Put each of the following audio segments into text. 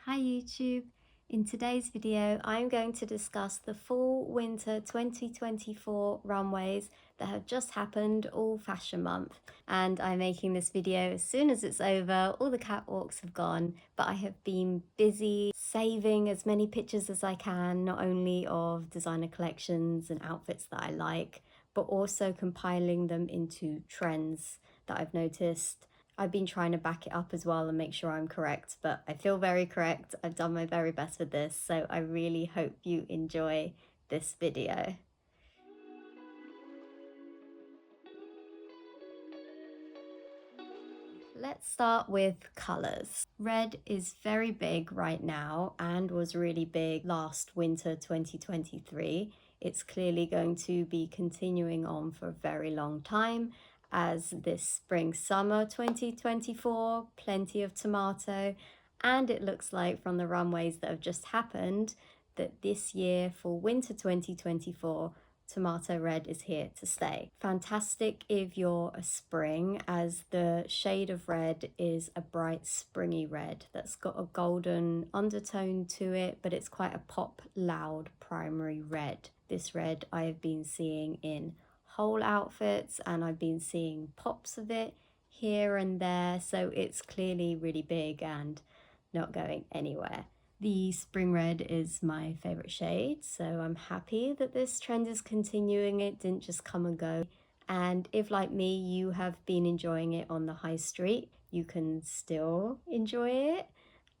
Hi YouTube! In today's video I'm going to discuss the fall winter 2024 runways that have just happened all fashion month, and I'm making this video as soon as it's over. All the catwalks have gone, but I have been busy saving as many pictures as I can, not only of designer collections and outfits that I like, but also compiling them into trends that I've noticed. I've been trying to back it up as well and make sure I'm correct, but I feel very correct. I've done my very best with this, so I really hope you enjoy this video. Let's start with colours. Red is very big right now and was really big last winter 2023. It's clearly going to be continuing on for a very long time, as this spring summer 2024, plenty of tomato, and it looks like from the runways that have just happened that this year for winter 2024 tomato red is here to stay. Fantastic if you're a spring, as the shade of red is a bright springy red that's got a golden undertone to it, but it's quite a pop loud primary red. This red I have been seeing in whole outfits, and I've been seeing pops of it here and there, so it's clearly really big and not going anywhere. The spring red is my favorite shade, so I'm happy that this trend is continuing. It didn't just come and go. And if, like me, you have been enjoying it on the high street, you can still enjoy it.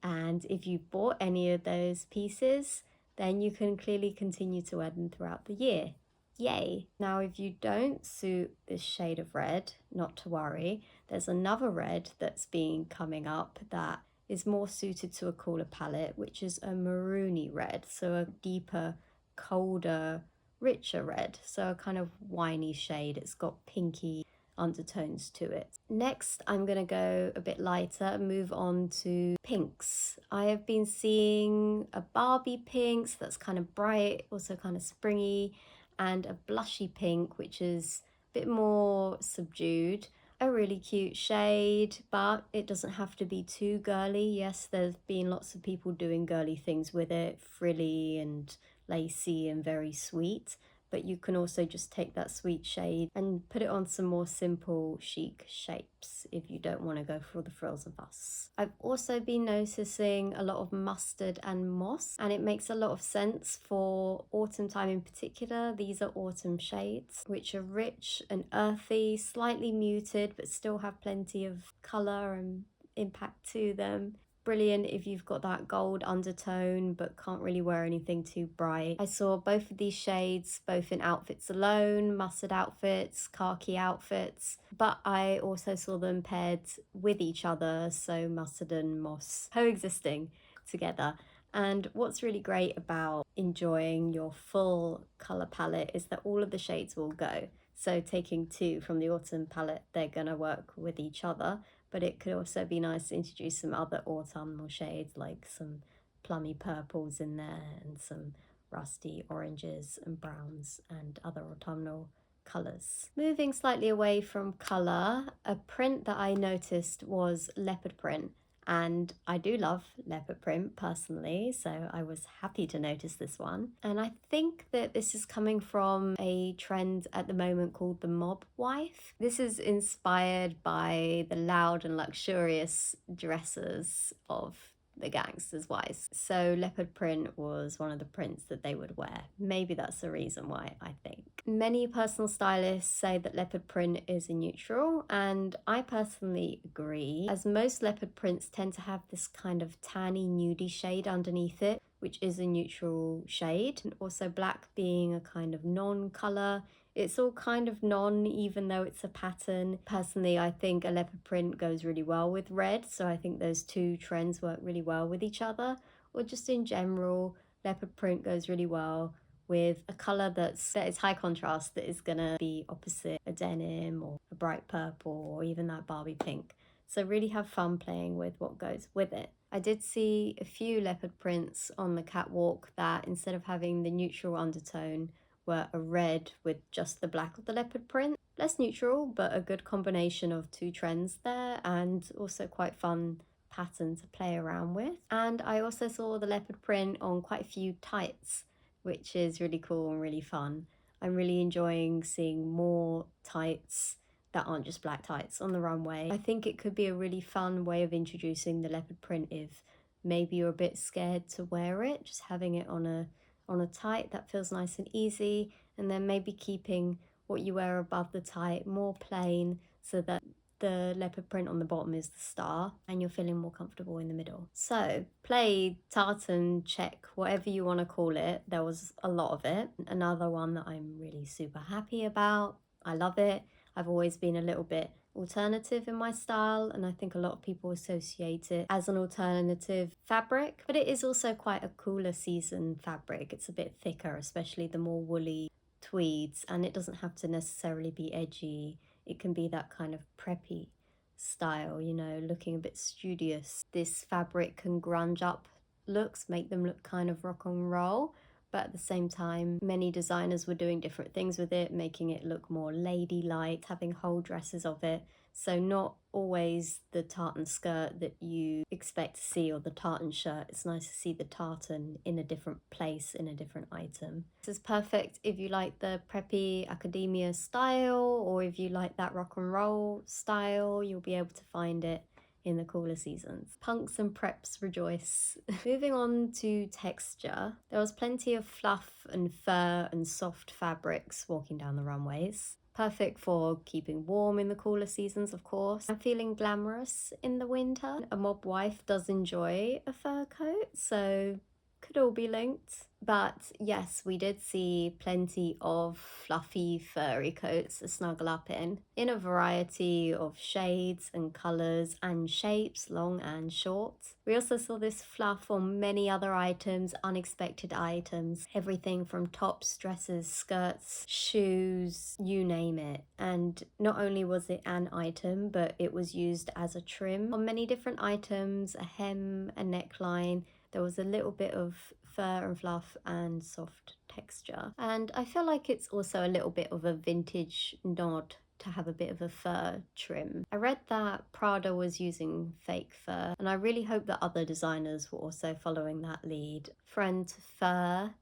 And if you bought any of those pieces, then you can clearly continue to wear them throughout the year. Yay! Now, if you don't suit this shade of red, not to worry. There's another red that's been coming up that is more suited to a cooler palette, which is a maroony red, so a deeper, colder, richer red, so a kind of winey shade. It's got pinky undertones to it. Next, I'm going to go a bit lighter and move on to pinks. I have been seeing a Barbie pink, so that's kind of bright, also kind of springy, and a blushy pink, which is a bit more subdued. A really cute shade, but it doesn't have to be too girly. Yes, there's been lots of people doing girly things with it, frilly and lacy and very sweet, but you can also just take that sweet shade and put it on some more simple chic shapes if you don't want to go for all the frills and fuss. I've also been noticing a lot of mustard and moss, and it makes a lot of sense for autumn time in particular. These are autumn shades, which are rich and earthy, slightly muted, but still have plenty of colour and impact to them. Brilliant if you've got that gold undertone but can't really wear anything too bright. I saw both of these shades both in outfits alone, mustard outfits, khaki outfits, but I also saw them paired with each other, so mustard and moss coexisting together. And what's really great about enjoying your full colour palette is that all of the shades will go. So taking two from the autumn palette, they're gonna work with each other, but it could also be nice to introduce some other autumnal shades, like some plummy purples in there and some rusty oranges and browns and other autumnal colours. Moving slightly away from colour, a print that I noticed was leopard print. And I do love leopard print personally, so I was happy to notice this one. And I think that this is coming from a trend at the moment called the mob wife. This is inspired by the loud and luxurious dresses of the gangsters' wives. So leopard print was one of the prints that they would wear. Maybe that's the reason why, I think. Many personal stylists say that leopard print is a neutral, and I personally agree, as most leopard prints tend to have this kind of tanny nudie shade underneath it, which is a neutral shade, and also black being a kind of non-colour. It's all kind of non, even though it's a pattern. Personally, I think a leopard print goes really well with red, so I think those two trends work really well with each other. Or just in general, leopard print goes really well with a colour that is high contrast, that is gonna be opposite a denim or a bright purple or even that Barbie pink. So really have fun playing with what goes with it. I did see a few leopard prints on the catwalk that, instead of having the neutral undertone, were a red with just the black of the leopard print. Less neutral, but a good combination of two trends there, and also quite fun pattern to play around with. And I also saw the leopard print on quite a few tights, which is really cool and really fun. I'm really enjoying seeing more tights that aren't just black tights on the runway. I think it could be a really fun way of introducing the leopard print if maybe you're a bit scared to wear it, just having it on a tight that feels nice and easy, and then maybe keeping what you wear above the tight more plain so that the leopard print on the bottom is the star and you're feeling more comfortable in the middle. So Plaid, tartan, check, whatever you want to call it, there was a lot of it. Another one that I'm really super happy about. I love it. I've always been a little bit alternative in my style, and I think a lot of people associate it as an alternative fabric, but it is also quite a cooler season fabric. It's a bit thicker, especially the more woolly tweeds, and it doesn't have to necessarily be edgy. It can be that kind of preppy style, you know, looking a bit studious. This fabric can grunge up looks, make them look kind of rock and roll, but at the same time, many designers were doing different things with it, making it look more ladylike, having whole dresses of it. So not always the tartan skirt that you expect to see or the tartan shirt. It's nice to see the tartan in a different place, in a different item. This is perfect if you like the preppy academia style, or if you like that rock and roll style, you'll be able to find it in the cooler seasons. Punks and preps rejoice. Moving on to texture, there was plenty of fluff and fur and soft fabrics walking down the runways. Perfect for keeping warm in the cooler seasons, of course, and feeling glamorous in the winter. A mob wife does enjoy a fur coat, so could all be linked. But yes, we did see plenty of fluffy furry coats to snuggle up in a variety of shades and colours and shapes, long and short. We also saw this fluff on many other items, unexpected items, everything from tops, dresses, skirts, shoes, you name it. And not only was it an item, but it was used as a trim on many different items, a hem, a neckline. There was a little bit of fur and fluff and soft texture. And I feel like it's also a little bit of a vintage nod to have a bit of a fur trim. I read that Prada was using fake fur, and I really hope that other designers were also following that lead. Front fur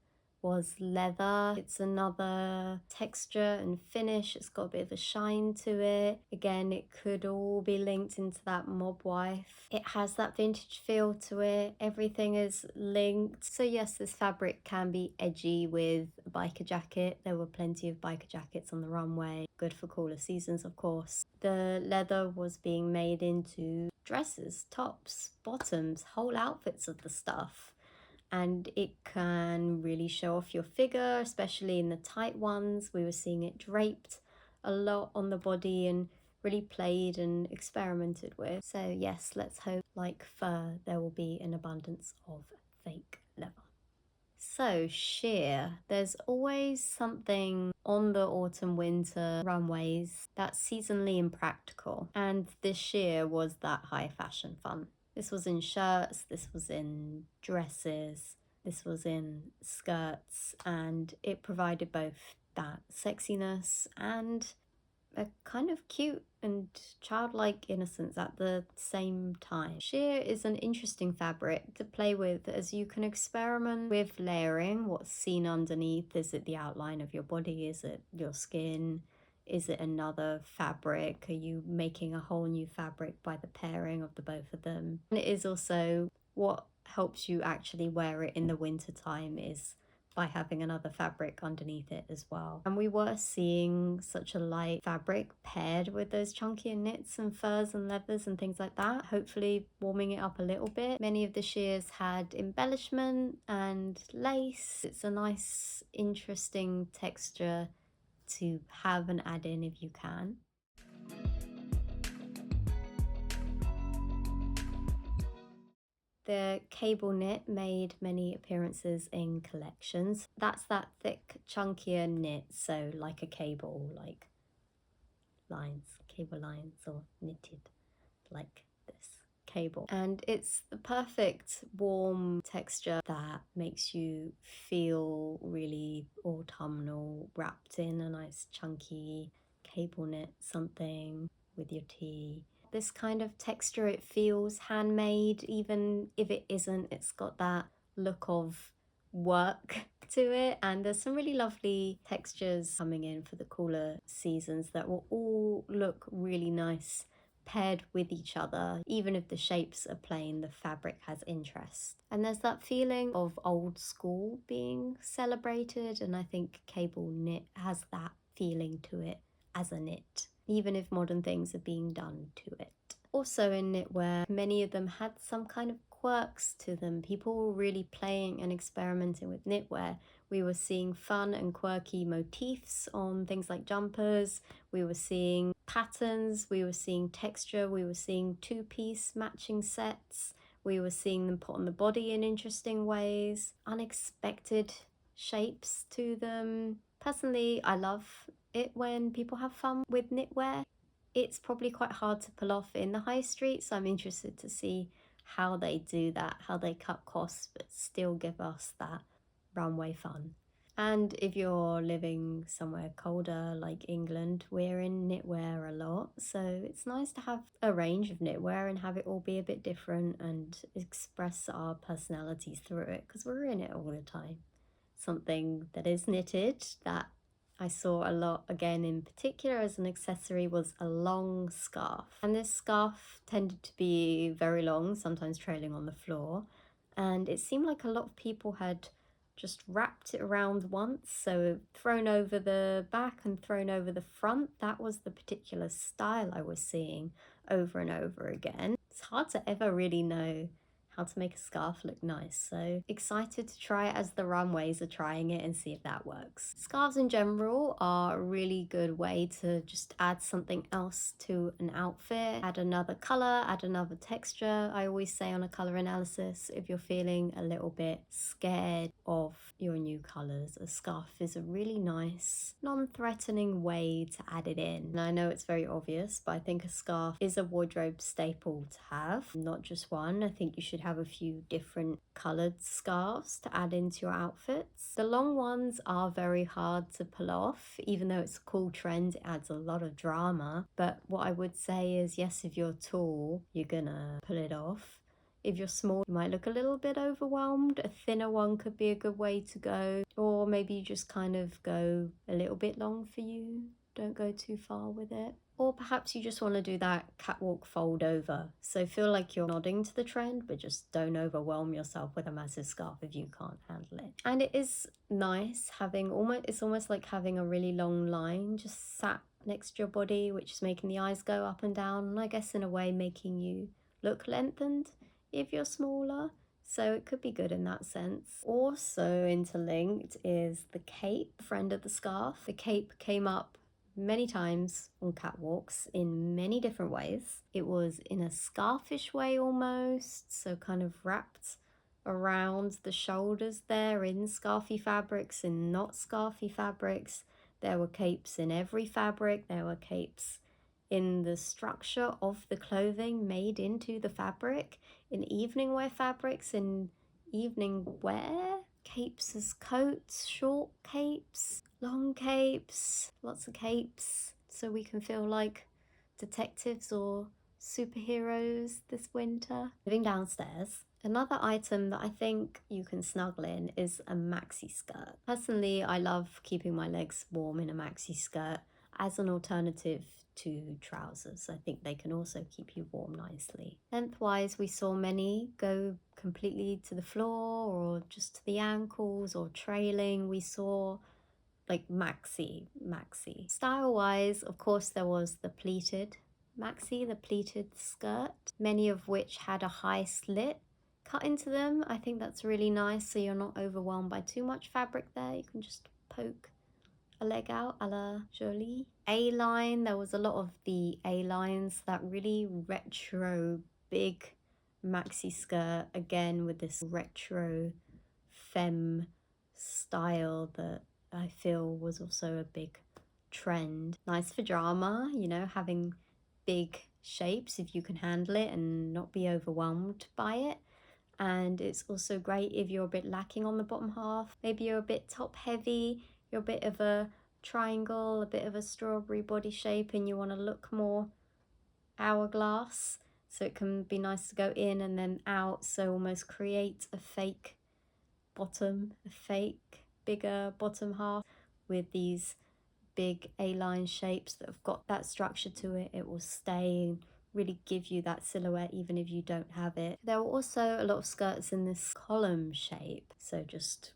was leather. It's another texture and finish. It's got a bit of a shine to it. Again, it could all be linked into that mob wife. It has that vintage feel to it. Everything is linked. So yes, this fabric can be edgy with a biker jacket. There were plenty of biker jackets on the runway. Good for cooler seasons, of course. The leather was being made into dresses, tops, bottoms, whole outfits of the stuff. And it can really show off your figure, especially in the tight ones. We were seeing it draped a lot on the body and really played and experimented with. So yes, let's hope, like fur, there will be an abundance of fake leather. So sheer, there's always something on the autumn winter runways that's seasonally impractical, and this sheer was that high fashion fun. This was in shirts, this was in dresses, this was in skirts, and it provided both that sexiness and a kind of cute and childlike innocence at the same time. Sheer is an interesting fabric to play with, as you can experiment with layering. What's seen underneath? Is it the outline of your body? Is it your skin? Is it another fabric? Are you making a whole new fabric by the pairing of the both of them? And it is also what helps you actually wear it in the winter time is by having another fabric underneath it as well. And we were seeing such a light fabric paired with those chunkier knits and furs and leathers and things like that, hopefully warming it up a little bit. Many of the sheers had embellishment and lace. It's a nice, interesting texture to have and add in if you can. The cable knit made many appearances in collections. That's that thick, chunkier knit, so like a cable, like lines, cable lines, or knitted like this cable. And it's the perfect warm texture that makes you feel really autumnal, wrapped in a nice chunky cable knit something with your tea. this kind of texture. It feels handmade, even if it isn't. It's got that look of work to it, and there's some really lovely textures coming in for the cooler seasons that will all look really nice paired with each other. Even if the shapes are plain, the fabric has interest. And there's that feeling of old school being celebrated, and I think cable knit has that feeling to it as a knit, even if modern things are being done to it. Also in knitwear, many of them had some kind of quirks to them. People were really playing and experimenting with knitwear. We were seeing fun and quirky motifs on things like jumpers. We were seeing patterns, we were seeing texture, we were seeing two-piece matching sets. We were seeing them put on the body in interesting ways, unexpected shapes to them. Personally, I love it when people have fun with knitwear. It's probably quite hard to pull off in the high street, so I'm interested to see how they do that, how they cut costs but still give us that runway fun. And if you're living somewhere colder like England, we're in knitwear a lot, so it's nice to have a range of knitwear and have it all be a bit different and express our personalities through it, because we're in it all the time. Something that is knitted that I saw a lot again in particular as an accessory was a long scarf. And this scarf tended to be very long, sometimes trailing on the floor. And it seemed like a lot of people had just wrapped it around once, so thrown over the back and thrown over the front. That was the particular style I was seeing over and over again. It's hard to ever really know how to make a scarf look nice, so excited to try it as the runways are trying it and see if that works. Scarves in general are a really good way to just add something else to an outfit, add another color, add another texture. I always say on a color analysis, if you're feeling a little bit scared of your new colors, a scarf is a really nice, non-threatening way to add it in. And I know it's very obvious, but I think a scarf is a wardrobe staple to have, not just one. I think you should have a few different colored scarves to add into your outfits. The long ones are very hard to pull off. Even though it's a cool trend, it adds a lot of drama. But what I would say is, yes, if you're tall, you're gonna pull it off. If you're small, you might look a little bit overwhelmed. A thinner one could be a good way to go. Or maybe you just kind of go a little bit long for you. Don't go too far with it. Or perhaps you just want to do that catwalk fold over. So feel like you're nodding to the trend, but just don't overwhelm yourself with a massive scarf if you can't handle it. And it is nice having it's almost like having a really long line just sat next to your body, which is making the eyes go up and down, and I guess in a way making you look lengthened if you're smaller. So it could be good in that sense. Also interlinked is the cape, friend of the scarf. The cape came up many times on catwalks in many different ways. It was in a scarfish way almost, so kind of wrapped around the shoulders there in scarfy fabrics and not scarfy fabrics. There were capes in every fabric. There were capes in the structure of the clothing made into the fabric, in evening wear fabrics, in evening wear, capes as coats, short capes, long capes, lots of capes, so we can feel like detectives or superheroes this winter. Moving downstairs, another item that I think you can snuggle in is a maxi skirt. Personally, I love keeping my legs warm in a maxi skirt as an alternative to trousers. I think they can also keep you warm nicely. Lengthwise, we saw many go completely to the floor or just to the ankles or trailing. We saw like maxi. Style-wise, of course, there was the pleated maxi, the pleated skirt, many of which had a high slit cut into them. I think that's really nice, so you're not overwhelmed by too much fabric there. You can just poke a leg out a la Jolie. A-line, there was a lot of the A-lines, that really retro big maxi skirt, again with this retro femme style that I feel was also a big trend. Nice for drama, you know, having big shapes if you can handle it and not be overwhelmed by it. And it's also great if you're a bit lacking on the bottom half. Maybe you're a bit top heavy, you're a bit of a triangle, a bit of a strawberry body shape, and you want to look more hourglass, so it can be nice to go in and then out, so almost create a fake bottom, a fake bigger bottom half with these big A-line shapes that have got that structure to it. It will stay and really give you that silhouette even if you don't have it. There were also a lot of skirts in this column shape, so just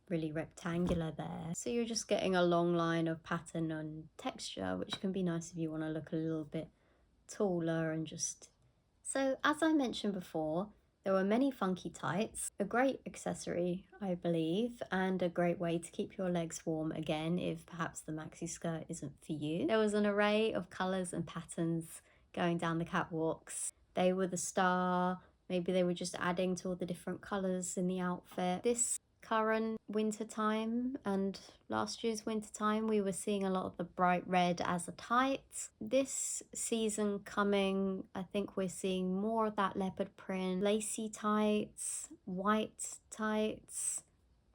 really rectangular there. So you're just getting a long line of pattern and texture, which can be nice if you want to look a little bit taller and just... So as I mentioned before, there were many funky tights, a great accessory, I believe, and a great way to keep your legs warm again if perhaps the maxi skirt isn't for you. There was an array of colours and patterns going down the catwalks. They were the star, maybe they were just adding to all the different colours in the outfit. This current winter time and last year's winter time, we were seeing a lot of the bright red as a tight. This season coming, I think we're seeing more of that leopard print, lacy tights, white tights,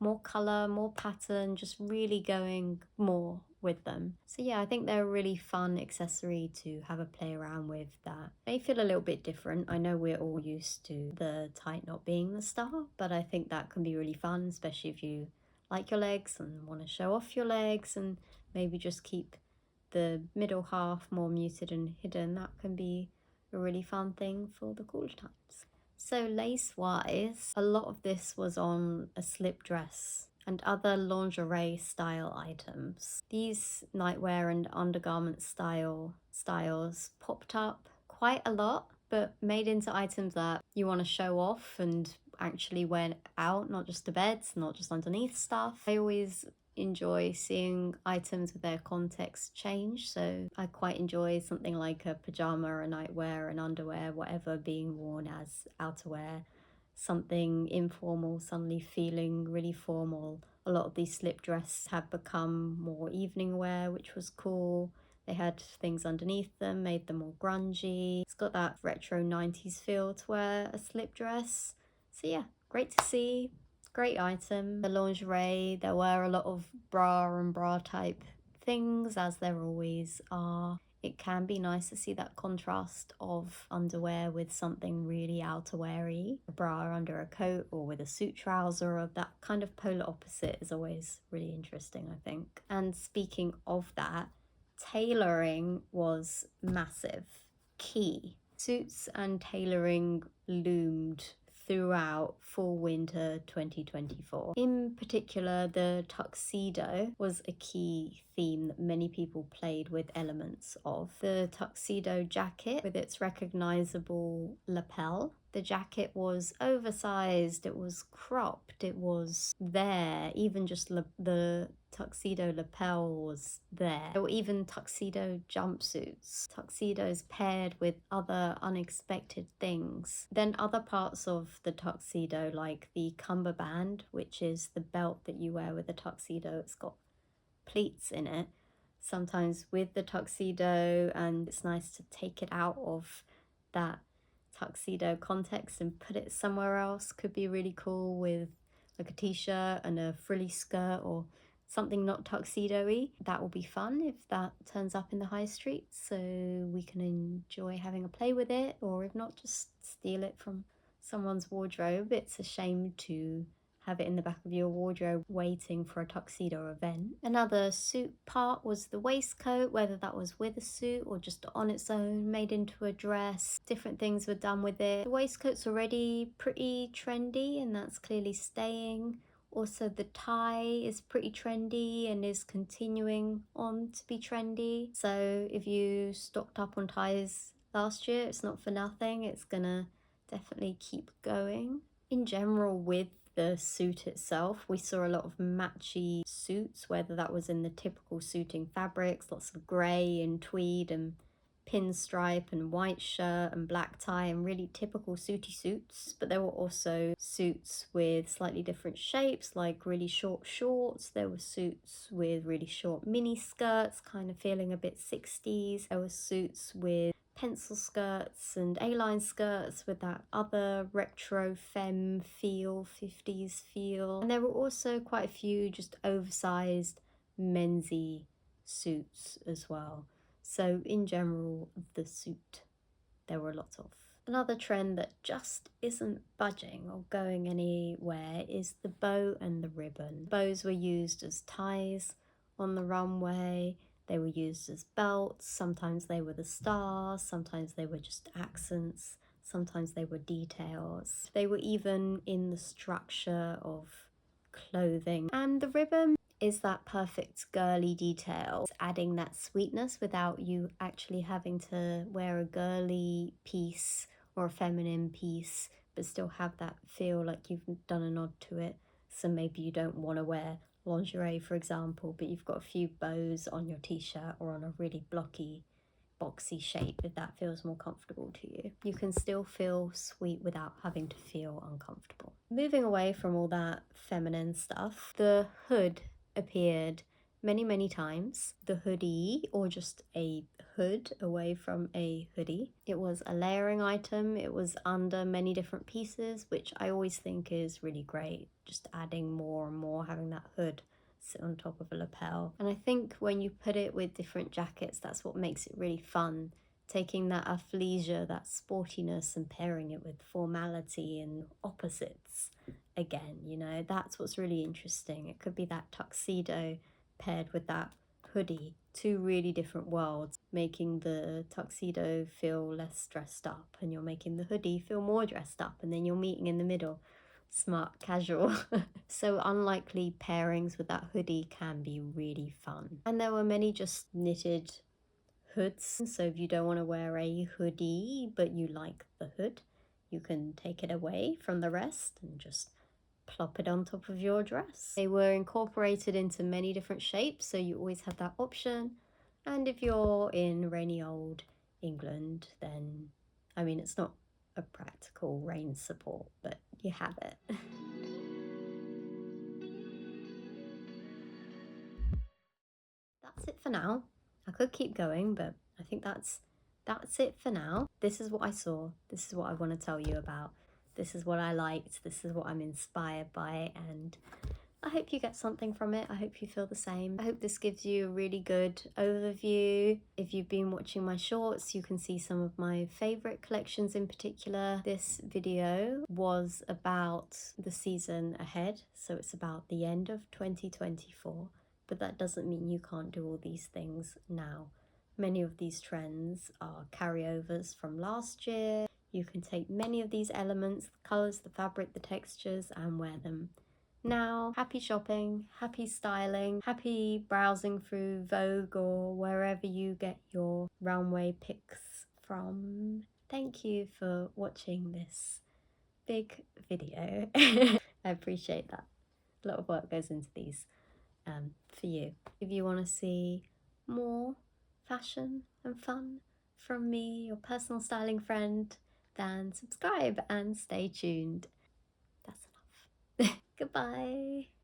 more color, more pattern, just really going more with them. So yeah, I think they're a really fun accessory to have a play around with that may feel a little bit different. I know we're all used to the tight not being the star, but I think that can be really fun, especially if you like your legs and want to show off your legs and maybe just keep the middle half more muted and hidden. That can be a really fun thing for the cooler times. So lace wise, a lot of this was on a slip dress and other lingerie style items. These nightwear and undergarment styles popped up quite a lot, but made into items that you want to show off and actually wear out, not just to beds, not just underneath stuff. I always enjoy seeing items with their context change, so I quite enjoy something like a pajama or a nightwear and underwear, whatever, being worn as outerwear, something informal suddenly feeling really formal. A lot of these slip dresses have become more evening wear, which was cool. They had things underneath them, made them more grungy. It's got that retro 90s feel to wear a slip dress. So yeah, great to see. Great item. The lingerie, there were a lot of bra and bra type things, as there always are. It can be nice to see that contrast of underwear with something really outerwear-y. A bra under a coat or with a suit trouser, or that kind of polar opposite is always really interesting, I think. And speaking of that, tailoring was massive. Key. Suits and tailoring loomed throughout fall winter 2024. In particular, the tuxedo was a key theme that many people played with elements of. The tuxedo jacket with its recognizable lapel. The jacket was oversized, it was cropped, it was there, even just the tuxedo lapel was there. There were even tuxedo jumpsuits, tuxedos paired with other unexpected things. Then other parts of the tuxedo, like the cummerband, which is the belt that you wear with the tuxedo, it's got pleats in it, sometimes with the tuxedo, and it's nice to take it out of that tuxedo context and put it somewhere else. Could be really cool with like a t-shirt and a frilly skirt or something not tuxedo-y. That will be fun if that turns up in the high street, so we can enjoy having a play with it, or if not, just steal it from someone's wardrobe. It's a shame to have it in the back of your wardrobe waiting for a tuxedo event. Another suit part was the waistcoat, whether that was with a suit or just on its own, made into a dress. Different things were done with it. The waistcoat's already pretty trendy and that's clearly staying. Also, the tie is pretty trendy and is continuing on to be trendy. So if you stocked up on ties last year, it's not for nothing. It's gonna definitely keep going. In general, with the suit itself, we saw a lot of matchy suits, whether that was in the typical suiting fabrics, lots of grey and tweed and pinstripe and white shirt and black tie and really typical suity suits. But there were also suits with slightly different shapes, like really short shorts. There were suits with really short mini skirts, kind of feeling a bit 60s. There were suits with pencil skirts and A-line skirts with that other retro femme feel, 50s feel. And there were also quite a few just oversized mensy suits as well. So in general, the suit, there were lots of. Another trend that just isn't budging or going anywhere is the bow and the ribbon. Bows were used as ties on the runway, they were used as belts, sometimes they were the stars, sometimes they were just accents, sometimes they were details. They were even in the structure of clothing. And the ribbon is that perfect girly detail, it's adding that sweetness without you actually having to wear a girly piece or a feminine piece, but still have that feel like you've done a nod to it. So maybe you don't want to wear lingerie, for example, but you've got a few bows on your t-shirt or on a really blocky boxy shape, if that feels more comfortable to you. You can still feel sweet without having to feel uncomfortable. Moving away from all that feminine stuff, the hood appeared many times. The hoodie, or just a hood away from a hoodie. It was a layering item. It was under many different pieces, which I always think is really great. Just adding more and more, having that hood sit on top of a lapel. And I think when you put it with different jackets, that's what makes it really fun. Taking that athleisure, that sportiness, and pairing it with formality and opposites again, you know, that's what's really interesting. It could be that tuxedo paired with that hoodie, two really different worlds, making the tuxedo feel less dressed up and you're making the hoodie feel more dressed up, and then you're meeting in the middle. Smart casual. So unlikely pairings with that hoodie can be really fun. And there were many just knitted hoods. So if you don't want to wear a hoodie but you like the hood, you can take it away from the rest and just plop it on top of your dress. They were incorporated into many different shapes, so you always have that option. And if you're in rainy old England, then, I mean, it's not a practical rain support, but you have it. That's it for now. I could keep going, but I think that's it for now. This is what I saw. This is what I want to tell you about. This is what I liked. This is what I'm inspired by, and I hope you get something from it. I hope you feel the same. I hope this gives you a really good overview. If you've been watching my shorts, you can see some of my favorite collections in particular. This video was about the season ahead, so it's about the end of 2024, but that doesn't mean you can't do all these things now. Many of these trends are carryovers from last year. You can take many of these elements, the colours, the fabric, the textures, and wear them now. Happy shopping, happy styling, happy browsing through Vogue or wherever you get your runway pics from. Thank you for watching this big video. I appreciate that. A lot of work goes into these for you. If you want to see more fashion and fun from me, your personal styling friend, then subscribe and stay tuned. That's enough. Goodbye.